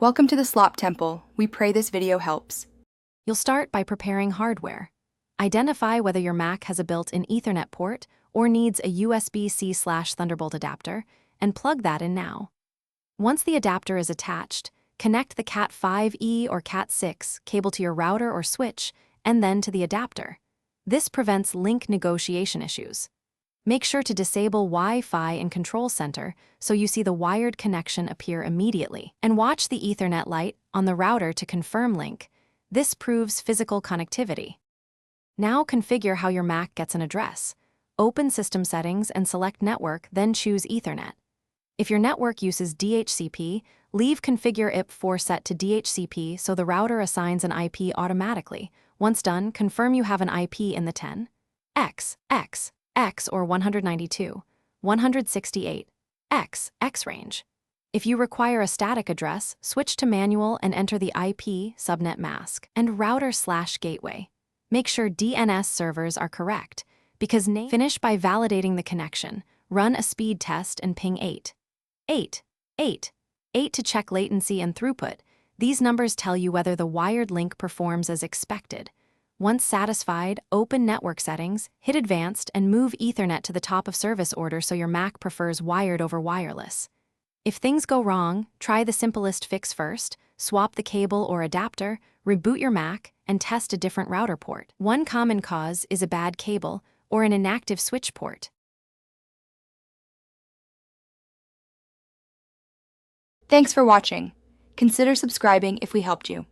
Welcome to the Slop Temple. We pray this video helps. You'll start by preparing hardware. Identify whether your Mac has a built-in Ethernet port or needs a USB-C/Thunderbolt adapter, and plug that in now. Once the adapter is attached, connect the Cat5e or Cat6 cable to your router or switch, and then to the adapter. This prevents link negotiation issues. Make sure to disable Wi-Fi in Control Center so you see the wired connection appear immediately, and watch the Ethernet light on the router to confirm link. This proves physical connectivity. Now configure how your Mac gets an address. Open System Settings and select Network, then choose Ethernet. If your network uses DHCP, leave Configure IP4 set to DHCP so the router assigns an IP automatically. Once done, confirm you have an IP in the 10x or 192.168x range. If you require a static address, switch to manual and enter the IP subnet mask and router/gateway. Make sure DNS servers are correct, because finish by validating the connection. Run a speed test and ping 8 to check latency and throughput. These numbers tell you whether the wired link performs as expected. Once satisfied, open Network Settings, hit Advanced, and move Ethernet to the top of service order so your Mac prefers wired over wireless. If things go wrong, try the simplest fix first. Swap the cable or adapter, reboot your Mac, and test a different router port. One common cause is a bad cable or an inactive switch port. Thanks for watching. Consider subscribing if we helped you.